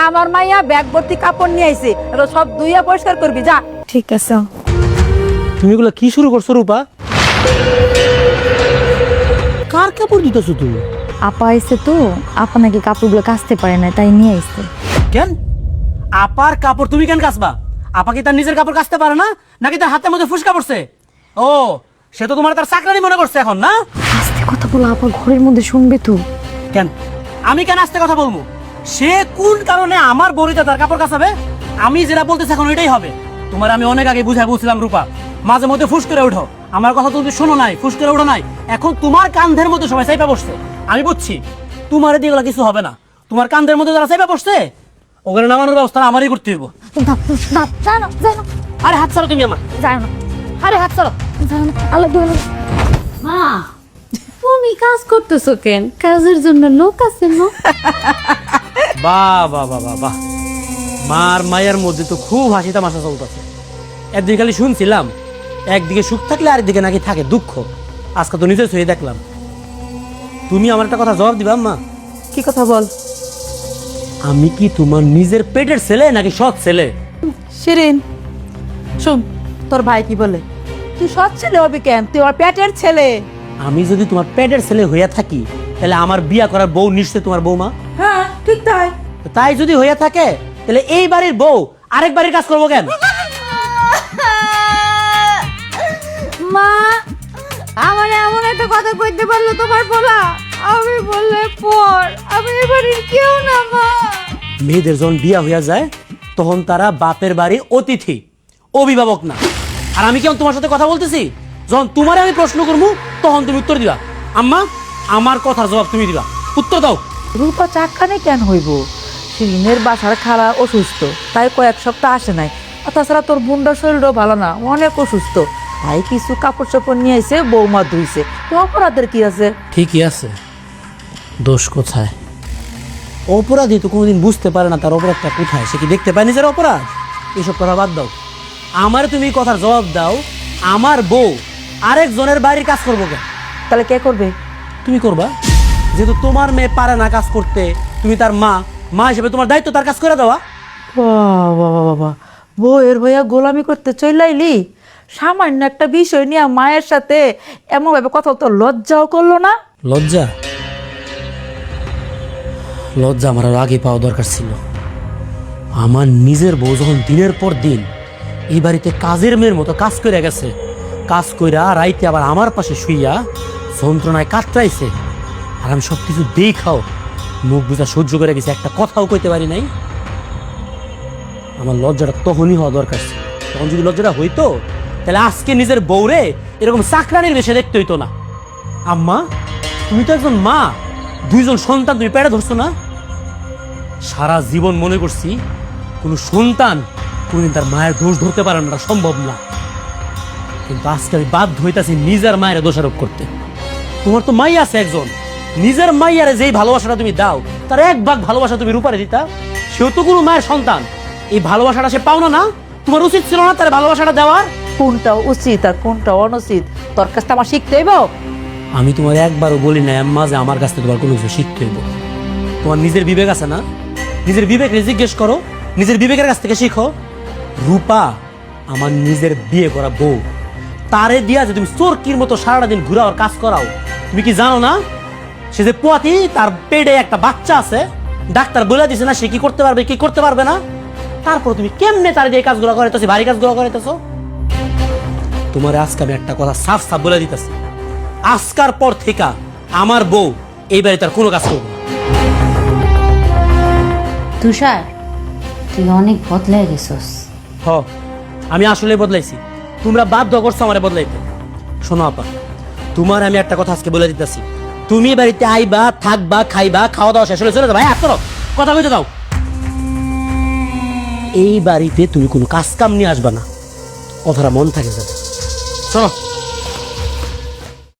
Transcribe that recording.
আমার মাইয়া ব্যাগ ভর্তি কাপড় নিয়ে আইছে, এটা সব ধুইয়া পরিষ্কার করবি যা। ঠিক আছে। তুমি এগুলো কি শুরু করছো রূপা? কার কাপড় দিতেছো তুমি? আপা আইছে তো, আপা নাকি কাপড়গুলো কাচতে পারে না, তাই নিয়ে আইছে। কেন আপার কাপড় তুমি কেন কাচবা? আপা কি তার নিজের কাপড় কাচতে পারে না, নাকি তার হাতের মধ্যে ফুসকা পড়ছে? ও, সে তো তোমার তার চাকরানি মনে করছে এখন না? আস্তে কথা বলো, আপা ঘরের মধ্যে শুনবে তো। কেন আমি কেন আস্তে কথা বলবো? সে কোন কারণে আমার বড়িতে তার কাপড় কাচাবে? আমি যেটা বলতেছি এখন ওইটাই হবে। তোমার আমি অনেক আগে বুঝাই বলছিলাম রূপা, মাঝে মধ্যে ফুস করে ওঠো। আমার কথা তুমি শোনো নাই, ফুস করে ওঠো নাই। এখন তোমার কান্ধের মধ্যে সবাই চাইপা বসছে, আমি বুঝছি। তোমার দিয়ে এগুলো কিছু হবে না। তোমার কান্ধের মধ্যে যারা চাইপা বসছে ওখানে নামানোর ব্যবস্থা আমারই করতে হইব। আরে হাত ছাড়ো তুমি আমার। আরে হাত চলো, আলাদা। মা, তুমি কাজ করতেছো কেন? কাজের জন্য লোক আছে না? বাহ বাহ বাহ বাহ বাহ, মার মায়ের মধ্যে তো খুব হাসি তামাশা চলতেছে। একদিকে খালি শুনছিলাম একদিকে সুখ থাকলে আরেকদিকে নাকি থাকে দুঃখ। আজকে তো নিজে সহি দেখলাম। তুমি আমার একটা কথা জবাব দিবা আম্মা? কি কথা বল? আমি কি তোমার নিজের পেটের ছেলে নাকি সৎ ছেলে? শিরিন শুন, তোর ভাই কি বলে, তুই সৎ ছেলে হবি কেন? তুই ওর পেটের ছেলে। আমি যদি তোমার পেটের ছেলে হইয়া থাকি তাহলে আমার বিয়া করার বউ নিশ্চয় তোমার বৌমা। হ্যাঁ ঠিক তাই। তাই যদি হইয়া থাকে তাহলে এই বাড়ির বউ আরেক বাড়ির কাজ করবো কেন? মা, আমার এমন একটা কথা কইতে পারলো তোমার বলা, আমি বললে পর আমি এবারের কেউ না মা। মেয়েদের যখন বিয়া হইয়া যায় তখন তারা বাপের বাড়ির অতিথি, অভিভাবক না। আর আমি কেমন তোমার সাথে কথা বলতেছি, যখন তোমারে আমি প্রশ্ন করবো তখন তুমি উত্তর দিবা। আম্মা, আমার কথার জবাব তুমি দিবা, উত্তর দাও। রূপা চাকখানে কেন হইব? শিরিনের বাসার খালা অসুস্থ, তাই কয়েক সপ্তাহ আসে নাই। আর তাছাড়া তোর বোনটার শরীরও ভালো না, অনেক অসুস্থ। তাই কিছু কাপড় চোপড় নিয়ে আইছে, বৌমা ধুইছে। তো অপরাধের কি আছে? ঠিকই আছে, দোষ কোথায়? অপরাধী তো কোনোদিন বুঝতে পারে না তার অপরাধটা কোথায়। সে কি দেখতে পায় নিজের অপরাধ? এসব কথা বাদ দাও। আমার তুমি কথার জবাব দাও, আমার বউ আরেকজনের বাড়ির কাজ করবো কেন? তাহলে কে করবে? তুমি করবা, যেহেতু তোমার মেয়ে পারে না কাজ করতে। তুমি তার মা, মা হিসেবে তোমার দায়িত্ব তার কাজ করে দেওয়া। বাবা বাবা, বউয়ের হইয়া গোলামি করতে চইলাইলি? সামান্য একটা বিষয় নিয়ে মায়ের সাথে এমন ভাবে কথা, তো লজ্জাও করলো না? লজ্জা? লজ্জা আমার আর আগে পাওয়া দরকার ছিল। আমার নিজের বউ যখন দিনের পর দিন এই বাড়িতে কাজের মেয়ের মতো কাজ করে গেছে, কাজ কইরা রাইতে আবার আমার পাশে শুইয়া যন্ত্রণায় কাতরাইছে, আর আমি সব কিছু দেখাও মুখ বুঝা সহ্য করে গেছি, একটা কথাও কইতে পারি নাই। আমার লজ্জাটা তখনই হওয়া দরকার ছিল। তখন যদি লজ্জাটা হইতো তাহলে আজকে নিজের বউরে এরকম চাকরানির বেশে দেখতে হইতো না। আম্মা, তুমি তো একজন মা, দুইজন সন্তান তুমি পেটে ধরছো না? সারা জীবন মনে করছি কোনো সন্তান কোনদিন তার মায়ের দোষ ধরতে পারে না, সম্ভব না। কিন্তু আজকে আমি বাধ্য হইতাছি নিজের মায়ের দোষারোপ করতে। তোমার তো মাই আছে একজন, নিজের মাইয়ারে যেই ভালোবাসাটা তুমি দাও তার এক ভাগ ভালোবাসা তুমি রূপারে দিতা। সেও তো কোনো মায়ের সন্তান, এই ভালোবাসাটা সে পাও না। না, তোমার উচিত ছিল না তার ভালোবাসাটা দেওয়ার? কোনটা উচিত আর কোনটা অনুচিত তোর কাছে আমার শিখতে হইব? আমি তোমার একবারও বলি না আম্মা যে আমার কাছ থেকে তোমার কোনো কিছু শিখতে হইব। তোমার নিজের বিবেক আছে না? নিজের বিবেক জিজ্ঞেস করো, নিজের বিবেকের কাছ থেকে শিখো। রূপা আমার নিজের বিয়ে করা বউ, তারে দিয়া যে তুমি চোরকির মতো সারাটা দিন ঘুরাও কাজ করাও, তুমি কি জানো না সে যে পোয়াতি, তার পেটে একটা বাচ্চা আছে, ডাক্তার বলে দিছে না সে কি করতে পারবে কি করতে পারবে না। তারপর তুমি কেমনে তার দিয়ে কাজগুলো করাইতেছো, ভারী কাজগুলো করাইতেছো? তোমার আজকে আমি একটা কথা সাফ সাফ বলে দিতেছি, আজকার পর থেকে আমার বউ এই বাড়িতে আর কোনো কাজ করবে না। তুষার, তুই অনেক বদলাই গেছস। হ, আমি আসলে বদলাইছি, তোমরা বাধ্য করছো আমারে বদলাইতে। শোনো আপা, তোমার আমি একটা কথা আজকে বলে দিতেছি, তুমি বাড়িতে আইবা, থাকবা, খাইবা, খাওয়া দাওয়া শেষ হলে চলে যাবা। এত কথা কইতে দাও। এই বাড়িতে তুমি কোনো কাজ কাম নিয়ে আসবা না, কথাটা মন থাকে যাবে। চলো।